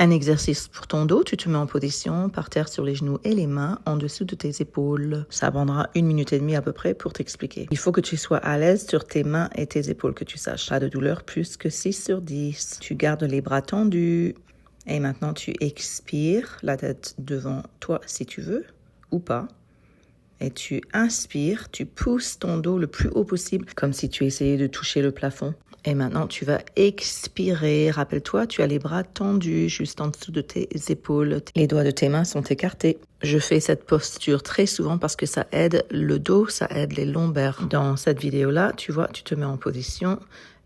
Un exercice pour ton dos, tu te mets en position par terre sur les genoux et les mains en dessous de tes épaules. Ça prendra 1 minute et demie à peu près pour t'expliquer. Il faut que tu sois à l'aise sur tes mains et tes épaules, que tu saches. Pas de douleur plus que 6 sur 10. Tu gardes les bras tendus. Et maintenant, tu expires la tête devant toi si tu veux ou pas. Et tu inspires, tu pousses ton dos le plus haut possible, comme si tu essayais de toucher le plafond. Et maintenant, tu vas expirer. Rappelle-toi, tu as les bras tendus juste en dessous de tes épaules. Les doigts de tes mains sont écartés. Je fais cette posture très souvent parce que ça aide le dos, ça aide les lombaires. Dans cette vidéo-là, tu vois, tu te mets en position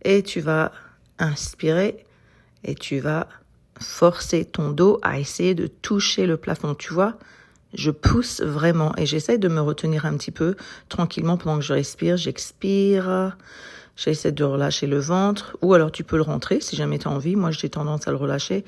et tu vas inspirer et tu vas forcer ton dos à essayer de toucher le plafond. Tu vois, je pousse vraiment et j'essaie de me retenir un petit peu tranquillement pendant que je respire. J'expire. J'essaie de relâcher le ventre, ou alors tu peux le rentrer si jamais tu as envie. Moi, j'ai tendance à le relâcher.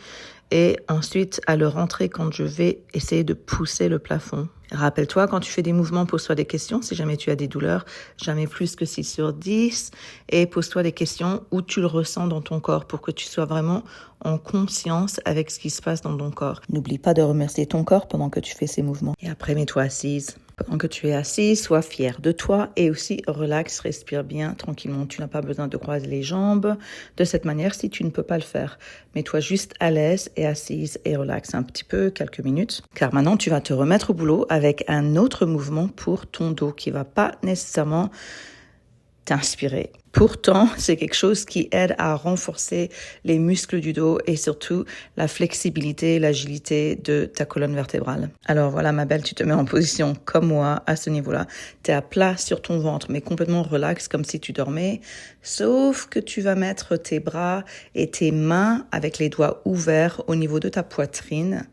Et ensuite, à le rentrer quand je vais essayer de pousser le plafond. Rappelle-toi, quand tu fais des mouvements, pose-toi des questions. Si jamais tu as des douleurs, jamais plus que 6 sur 10. Et pose-toi des questions où tu le ressens dans ton corps pour que tu sois vraiment en conscience avec ce qui se passe dans ton corps. N'oublie pas de remercier ton corps pendant que tu fais ces mouvements. Et après, mets-toi assise. Pendant que tu es assise, sois fière de toi et aussi relaxe, respire bien, tranquillement. Tu n'as pas besoin de croiser les jambes de cette manière si tu ne peux pas le faire. Mets-toi juste à l'aise et assise et relaxe un petit peu, quelques minutes. Car maintenant, tu vas te remettre au boulot avec un autre mouvement pour ton dos qui va pas nécessairement t'inspirer. Pourtant, c'est quelque chose qui aide à renforcer les muscles du dos et surtout la flexibilité, l'agilité de ta colonne vertébrale. Alors voilà, ma belle, tu te mets en position comme moi à ce niveau-là. Tu es à plat sur ton ventre, mais complètement relax, comme si tu dormais. Sauf que tu vas mettre tes bras et tes mains avec les doigts ouverts au niveau de ta poitrine.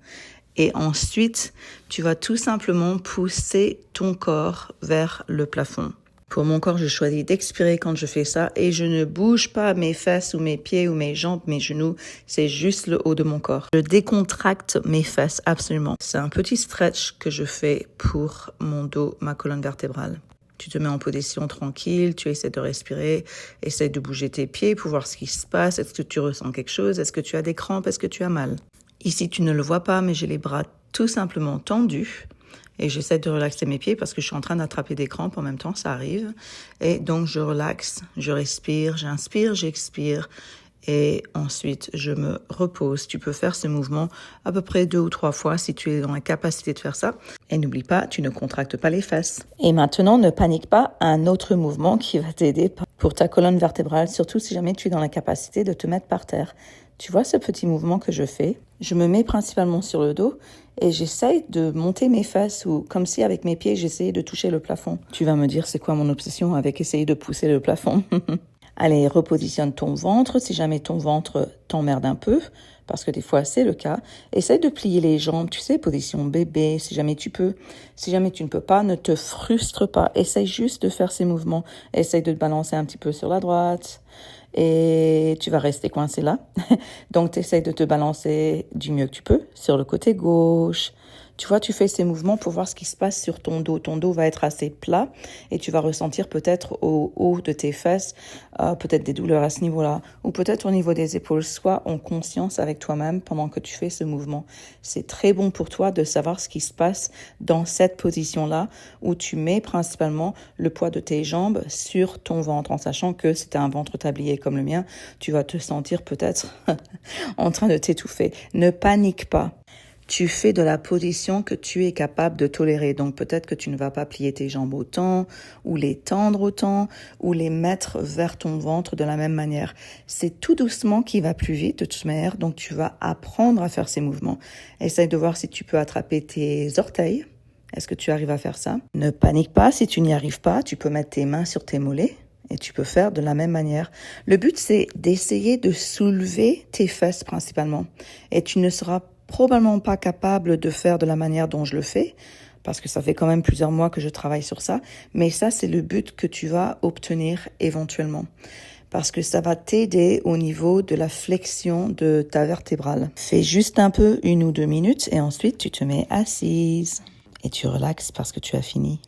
Et ensuite, tu vas tout simplement pousser ton corps vers le plafond. Pour mon corps, je choisis d'expirer quand je fais ça et je ne bouge pas mes fesses ou mes pieds ou mes jambes, mes genoux. C'est juste le haut de mon corps. Je décontracte mes fesses absolument. C'est un petit stretch que je fais pour mon dos, ma colonne vertébrale. Tu te mets en position tranquille, tu essaies de respirer, essaies de bouger tes pieds pour voir ce qui se passe. Est-ce que tu ressens quelque chose? Est-ce que tu as des crampes? Est-ce que tu as mal? Ici, tu ne le vois pas, mais j'ai les bras tout simplement tendus. Et j'essaie de relaxer mes pieds parce que je suis en train d'attraper des crampes en même temps, ça arrive. Et donc, je relaxe, je respire, j'inspire, j'expire. Et ensuite, je me repose. Tu peux faire ce mouvement à peu près 2 ou 3 fois si tu es dans la capacité de faire ça. Et n'oublie pas, tu ne contractes pas les fesses. Et maintenant, ne panique pas, un autre mouvement qui va t'aider pour ta colonne vertébrale, surtout si jamais tu es dans la capacité de te mettre par terre. Tu vois ce petit mouvement que je fais? Je me mets principalement sur le dos et j'essaye de monter mes fesses ou comme si avec mes pieds, j'essayais de toucher le plafond. Tu vas me dire, c'est quoi mon obsession avec essayer de pousser le plafond? Allez, repositionne ton ventre si jamais ton ventre t'emmerde un peu, parce que des fois c'est le cas. Essaye de plier les jambes, tu sais, position bébé, si jamais tu peux. Si jamais tu ne peux pas, ne te frustre pas. Essaye juste de faire ces mouvements. Essaye de te balancer un petit peu sur la droite et tu vas rester coincé là. Donc, tu essayes de te balancer du mieux que tu peux sur le côté gauche. Tu vois, tu fais ces mouvements pour voir ce qui se passe sur ton dos. Ton dos va être assez plat et tu vas ressentir peut-être au haut de tes fesses, peut-être des douleurs à ce niveau-là ou peut-être au niveau des épaules. Sois en conscience avec toi-même pendant que tu fais ce mouvement. C'est très bon pour toi de savoir ce qui se passe dans cette position-là où tu mets principalement le poids de tes jambes sur ton ventre en sachant que si tu as un ventre tablier comme le mien, tu vas te sentir peut-être en train de t'étouffer. Ne panique pas. Tu fais de la position que tu es capable de tolérer. Donc peut-être que tu ne vas pas plier tes jambes autant, ou les tendre autant, ou les mettre vers ton ventre de la même manière. C'est tout doucement qui va plus vite de toute manière. Donc tu vas apprendre à faire ces mouvements. Essaye de voir si tu peux attraper tes orteils. Est-ce que tu arrives à faire ça? Ne panique pas si tu n'y arrives pas. Tu peux mettre tes mains sur tes mollets. Et tu peux faire de la même manière. Le but, c'est d'essayer de soulever tes fesses principalement. Et tu ne seras probablement pas capable de faire de la manière dont je le fais, parce que ça fait quand même plusieurs mois que je travaille sur ça. Mais ça, c'est le but que tu vas obtenir éventuellement. Parce que ça va t'aider au niveau de la flexion de ta vertébrale. Fais juste un peu 1 ou 2 minutes et ensuite tu te mets assise. Et tu relaxes parce que tu as fini.